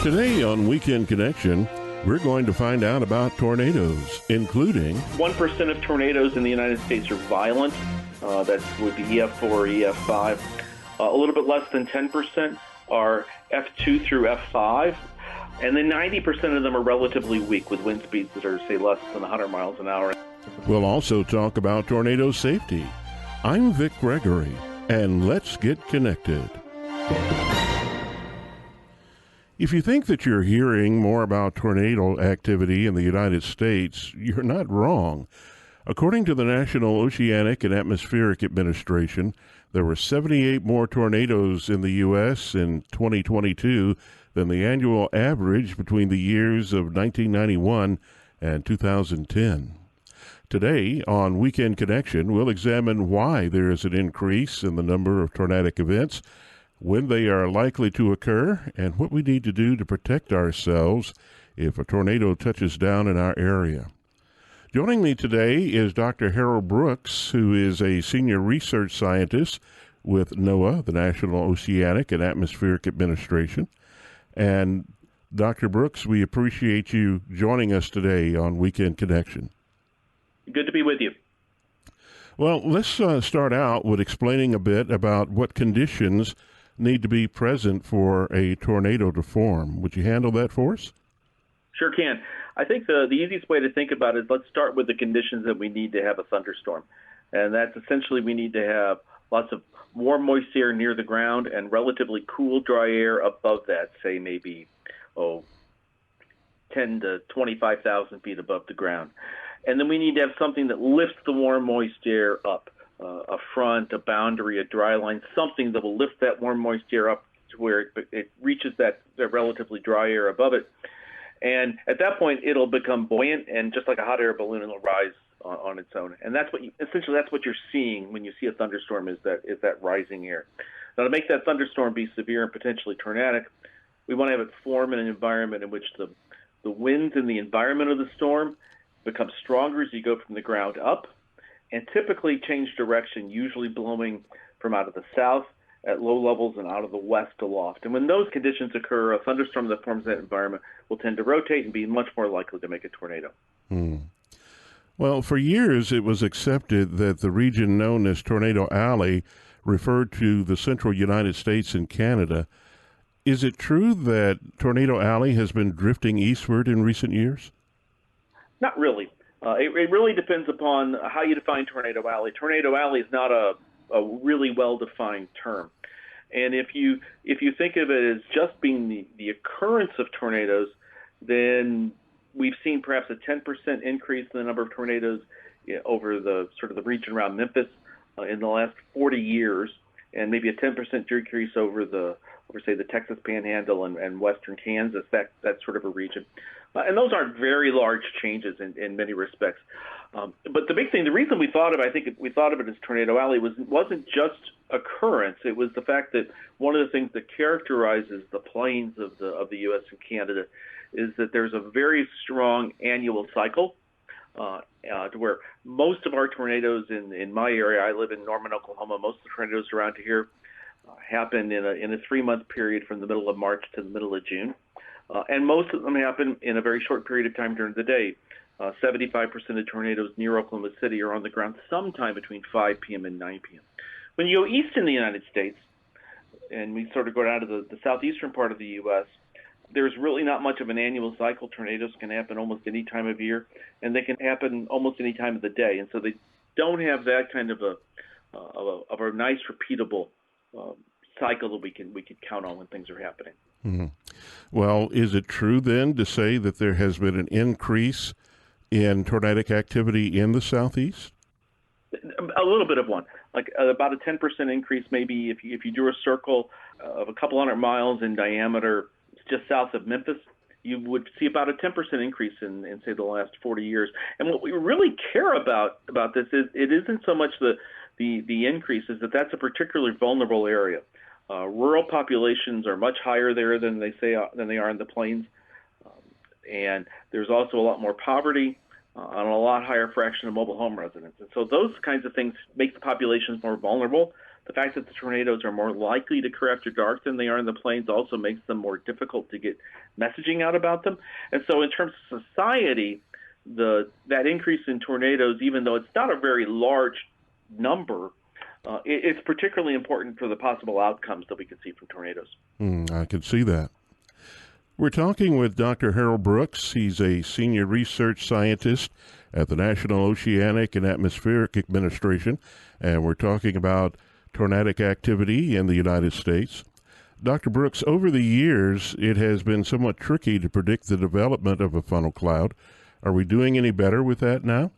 Today on Weekend Connection, we're going to find out about tornadoes, including 1% of tornadoes in the United States are violent. That would be EF4 or EF5. A little bit less than 10% are F2 through F5. And then 90% of them are relatively weak with wind speeds that are, say, less than 100 miles an hour. We'll also talk about tornado safety. I'm Vic Gregory, and let's get connected. If you think that you're hearing more about tornado activity in the United States, you're not wrong. According to the National Oceanic and Atmospheric Administration, there were 78 more tornadoes in the U.S. in 2022 than the annual average between the years of 1991 and 2010. Today, on Weekend Connection, we'll examine why there is an increase in the number of tornadic events, when they are likely to occur, and what we need to do to protect ourselves if a tornado touches down in our area. Joining me today is Dr. Harold Brooks, who is a senior research scientist with NOAA, the National Oceanic and Atmospheric Administration. And Dr. Brooks, we appreciate you joining us today on Weekend Connection. Good to be with you. Well, let's start out with explaining a bit about what conditions need to be present for a tornado to form. Would you handle that for us? Sure can. I think the easiest way to think about it is let's start with the conditions that we need to have a thunderstorm. And that's essentially we need to have lots of warm, moist air near the ground and relatively cool, dry air above that, say maybe 10 to 25,000 feet above the ground. And then we need to have something that lifts the warm, moist air up. A front, a boundary, a dry line, something that will lift that warm, moist air up to where it reaches that relatively dry air above it. And at that point, it'll become buoyant, and just like a hot air balloon, it'll rise on its own. And that's what essentially that's what you're seeing when you see a thunderstorm is that rising air. Now, to make that thunderstorm be severe and potentially tornadic, we want to have it form in an environment in which the winds in the environment of the storm become stronger as you go from the ground up, and typically change direction, usually blowing from out of the south at low levels and out of the west aloft. And when those conditions occur, a thunderstorm that forms in that environment will tend to rotate and be much more likely to make a tornado. Well, for years it was accepted that the region known as Tornado Alley referred to the central United States and Canada. Is it true that Tornado Alley has been drifting eastward in recent years? Not really. It really depends upon how you define Tornado Alley. Tornado Alley is not a really well-defined term. And if you think of it as just being the occurrence of tornadoes, then we've seen perhaps a 10% increase in the number of tornadoes over the sort of the region around Memphis in the last 40 years, and maybe a 10% decrease over say the Texas Panhandle and western Kansas, that sort of a region. And those aren't very large changes in many respects. But the big thing, the reason we thought of it as Tornado Alley wasn't just occurrence. It was the fact that one of the things that characterizes the plains of the U.S. and Canada is that there's a very strong annual cycle to where most of our tornadoes in my area, I live in Norman, Oklahoma, most of the tornadoes around here happen in a 3-month period from the middle of March to the middle of June. And most of them happen in a very short period of time during the day. 75% of tornadoes near Oklahoma City are on the ground sometime between 5 p.m. and 9 p.m. When you go east in the United States, and we sort of go down to the southeastern part of the U.S., there's really not much of an annual cycle. Tornadoes can happen almost any time of year, and they can happen almost any time of the day. And so they don't have that kind of a nice, repeatable cycle that we can count on when things are happening. Mm-hmm. Well, is it true then to say that there has been an increase in tornadic activity in the southeast? A little bit of one, like about a 10% increase. Maybe if you drew a circle of a couple hundred miles in diameter just south of Memphis, you would see about a 10% increase in say the last 40 years. And what we really care about this is it isn't so much the increase, is that's a particularly vulnerable area. Rural populations are much higher there than they are in the plains, and there's also a lot more poverty and a lot higher fraction of mobile home residents. And so those kinds of things make the populations more vulnerable. The fact that the tornadoes are more likely to occur after dark than they are in the plains also makes them more difficult to get messaging out about them. And so in terms of society, that increase in tornadoes, even though it's not a very large number, it's particularly important for the possible outcomes that we can see from tornadoes. I can see that. We're talking with Dr. Harold Brooks. He's a senior research scientist at the National Oceanic and Atmospheric Administration, and we're talking about tornadic activity in the United States. Dr. Brooks, over the years, it has been somewhat tricky to predict the development of a funnel cloud. Are we doing any better with that now?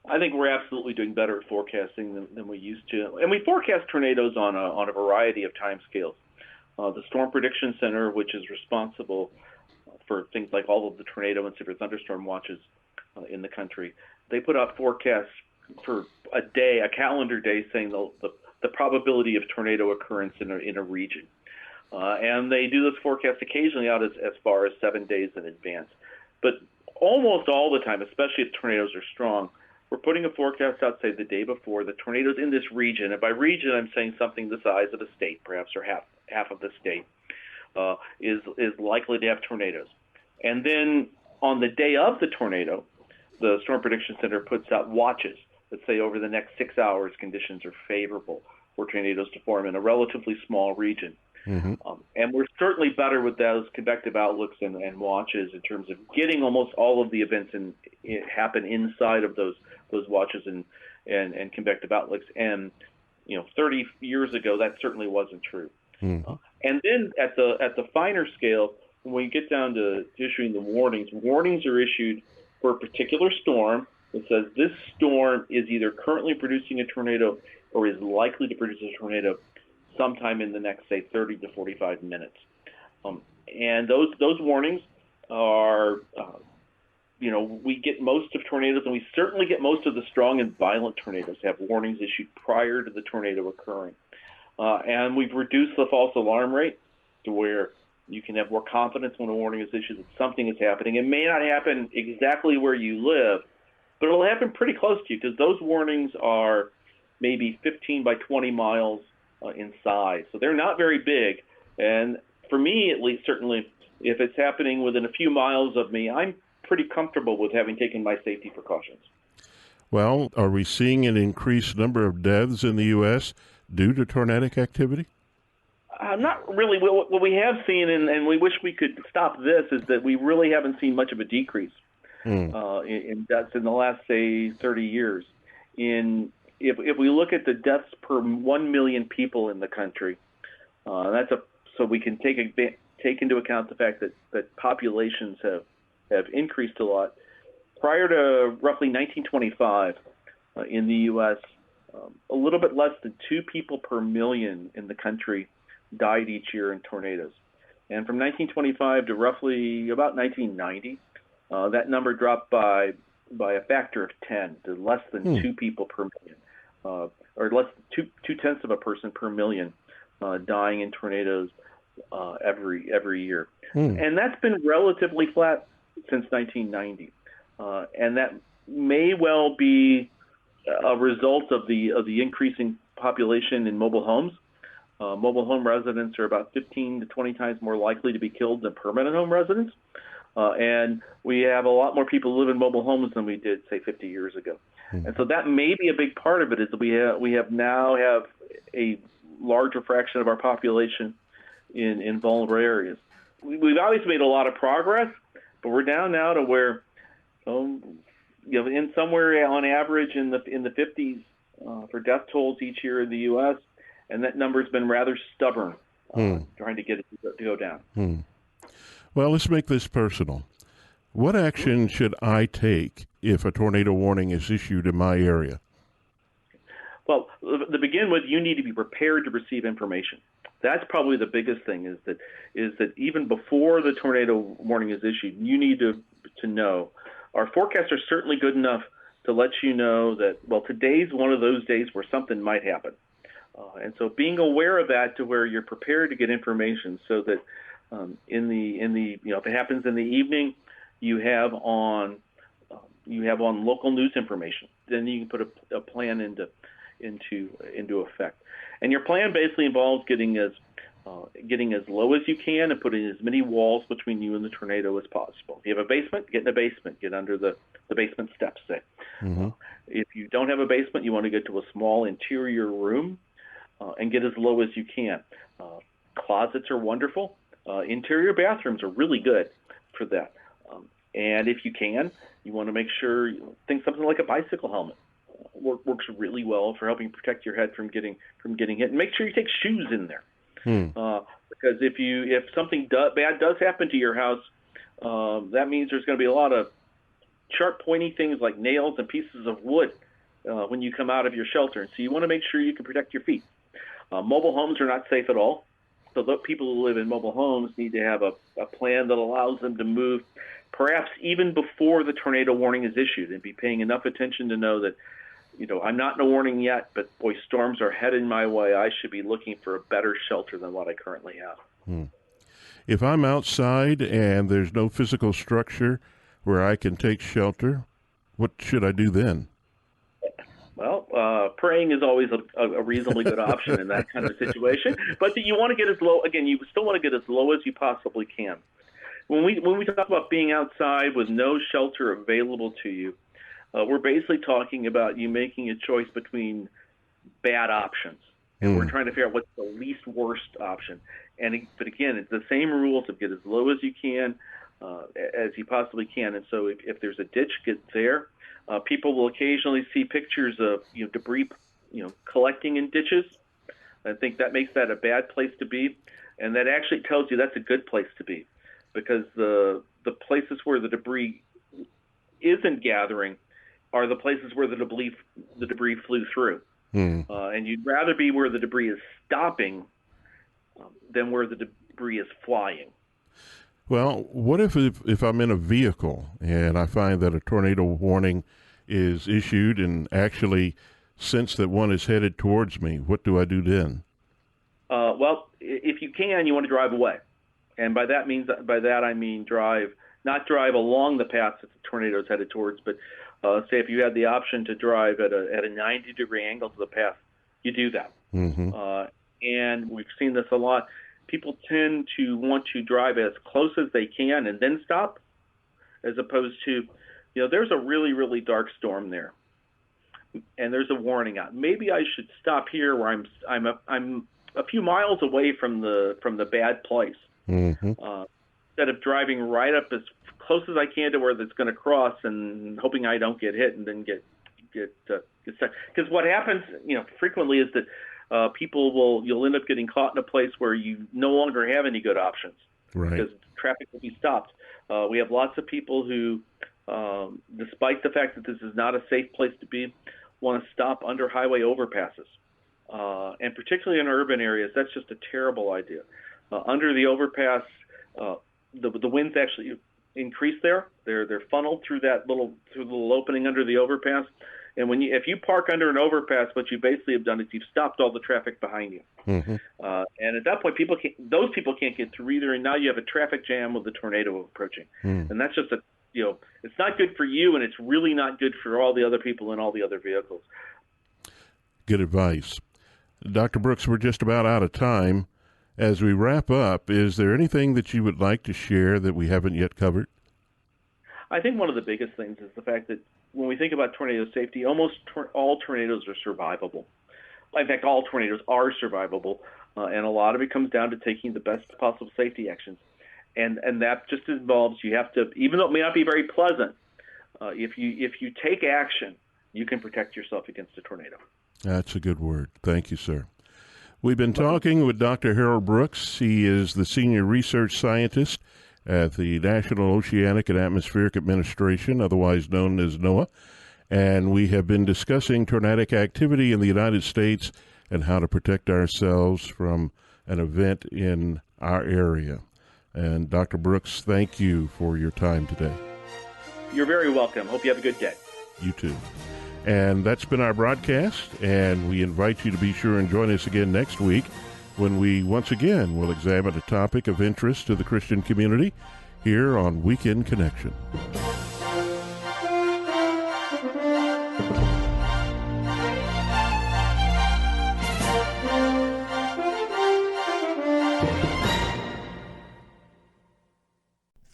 I think we're absolutely doing better at forecasting than we used to. And we forecast tornadoes on a variety of timescales. The Storm Prediction Center, which is responsible for things like all of the tornado and severe thunderstorm watches in the country, they put out forecasts for a calendar day, saying the probability of tornado occurrence in a region. And they do this forecast occasionally out as far as 7 days in advance. But almost all the time, especially if tornadoes are strong, we're putting a forecast out, say, the day before. The tornadoes in this region, and by region I'm saying something the size of a state, perhaps, or half of the state, is likely to have tornadoes. And then on the day of the tornado, the Storm Prediction Center puts out watches that say over the next 6 hours conditions are favorable for tornadoes to form in a relatively small region. Mm-hmm. And we're certainly better with those convective outlooks and watches in terms of getting almost all of the events happen inside of those watches and convective outlooks. And 30 years ago, that certainly wasn't true. Mm-hmm. And then at the finer scale, when we get down to issuing the warnings are issued for a particular storm. It says this storm is either currently producing a tornado or is likely to produce a tornado sometime in the next, say, 30 to 45 minutes. And those warnings are, we get most of tornadoes, and we certainly get most of the strong and violent tornadoes have warnings issued prior to the tornado occurring. And we've reduced the false alarm rate to where you can have more confidence when a warning is issued that something is happening. It may not happen exactly where you live, but it'll happen pretty close to you because those warnings are maybe 15 by 20 miles in size. So they're not very big. And for me, at least, certainly, if it's happening within a few miles of me, I'm pretty comfortable with having taken my safety precautions. Well, are we seeing an increased number of deaths in the U.S. due to tornadic activity? Not really. What we have seen, and we wish we could stop this, is that we really haven't seen much of a decrease in deaths in the last, say, 30 years. If we look at the deaths per 1 million people in the country, so we can take into account the fact that populations have increased a lot. Prior to roughly 1925, in the U.S., a little bit less than 2 people per million in the country died each year in tornadoes. And from 1925 to roughly about 1990, that number dropped by a factor of 10 to less than 2 people per million, or less than 2/10 of a person per million dying in tornadoes every year. And that's been relatively flat since 1990. And that may well be a result of the increasing population in mobile homes. Mobile home residents are about 15 to 20 times more likely to be killed than permanent home residents. And we have a lot more people who live in mobile homes than we did, say, 50 years ago. And so that may be a big part of it, is that we now have a larger fraction of our population in vulnerable areas. We've always made a lot of progress, but we're down now to where, in somewhere on average in the 50s for death tolls each year in the U.S., and that number's been rather stubborn, trying to get it to go down. Well, let's make this personal. What action should I take if a tornado warning is issued in my area? Well, to begin with, you need to be prepared to receive information. That's probably the biggest thing, is that even before the tornado warning is issued, you need to know. Our forecasts are certainly good enough to let you know that, well, today's one of those days where something might happen. And so being aware of that to where you're prepared to get information, so that if it happens in the evening, you have on local news information. Then you can put a plan into effect. And your plan basically involves getting as low as you can and putting as many walls between you and the tornado as possible. If you have a basement, get in a basement. Get under the basement steps, say. Mm-hmm. If you don't have a basement, you want to get to a small interior room and get as low as you can. Closets are wonderful. Interior bathrooms are really good for that. And if you can, you want to make sure, think something like a bicycle helmet works really well for helping protect your head from getting hit. And make sure you take shoes in there. Because if something bad does happen to your house, that means there's going to be a lot of sharp, pointy things like nails and pieces of wood when you come out of your shelter. And so you want to make sure you can protect your feet. Mobile homes are not safe at all. So the people who live in mobile homes need to have a plan that allows them to move perhaps even before the tornado warning is issued, and be paying enough attention to know that, I'm not in a warning yet, but boy, storms are heading my way. I should be looking for a better shelter than what I currently have. If I'm outside and there's no physical structure where I can take shelter, what should I do then? Well, praying is always a reasonably good option in that kind of situation. But you want to get as low, again, you still want to get as low as you possibly can. When we talk about being outside with no shelter available to you, we're basically talking about you making a choice between bad options. And we're trying to figure out what's the least worst option. But again, it's the same rules of get as low as you can, as you possibly can. And so if there's a ditch, get there. People will occasionally see pictures of debris, collecting in ditches. I think that makes that a bad place to be, and that actually tells you that's a good place to be, because the places where the debris isn't gathering are the places where the debris flew through. And you'd rather be where the debris is stopping than where the debris is flying. Well, what if I'm in a vehicle and I find that a tornado warning is issued and actually sense that one is headed towards me? What do I do then? Well, if you can, you want to drive away. And by that I mean not drive along the path that the tornado is headed towards, but say if you had the option to drive at a 90-degree angle to the path, you do that. And we've seen this a lot. People tend to want to drive as close as they can and then stop, as opposed to, there's a really, really dark storm there, and there's a warning out. Maybe I should stop here where I'm a few miles away from the bad place, instead of driving right up as close as I can to where it's going to cross and hoping I don't get hit and then get stuck. Because what happens, frequently is that you'll end up getting caught in a place where you no longer have any good options, right? Because traffic will be stopped. We have lots of people who, despite the fact that this is not a safe place to be, want to stop under highway overpasses, and particularly in urban areas. That's just a terrible idea. Under the overpass, the winds actually increase there. They're funneled through the little opening under the overpass. And if you park under an overpass, what you basically have done is you've stopped all the traffic behind you. And at that point, those people can't get through either. And now you have a traffic jam with the tornado approaching. And that's just it's not good for you, and it's really not good for all the other people in all the other vehicles. Good advice. Dr. Brooks, we're just about out of time. As we wrap up, is there anything that you would like to share that we haven't yet covered? I think one of the biggest things is the fact that when we think about tornado safety, almost all tornadoes are survivable. In fact, all tornadoes are survivable, and a lot of it comes down to taking the best possible safety actions. And that just involves you have to, even though it may not be very pleasant, if you take action, you can protect yourself against a tornado. That's a good word. Thank you, sir. We've been talking with Dr. Harold Brooks. He is the Senior Research Scientist at the National Oceanic and Atmospheric Administration, otherwise known as NOAA. And we have been discussing tornadic activity in the United States and how to protect ourselves from an event in our area. And Dr. Brooks, thank you for your time today. You're very welcome. Hope you have a good day. You too. And that's been our broadcast, and we invite you to be sure and join us again next week when we once again will examine a topic of interest to the Christian community here on Weekend Connection.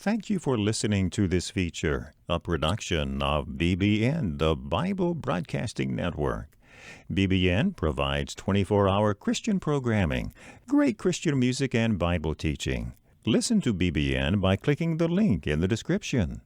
Thank you for listening to this feature, a production of BBN, the Bible Broadcasting Network. BBN provides 24-hour Christian programming, great Christian music, and Bible teaching. Listen to BBN by clicking the link in the description.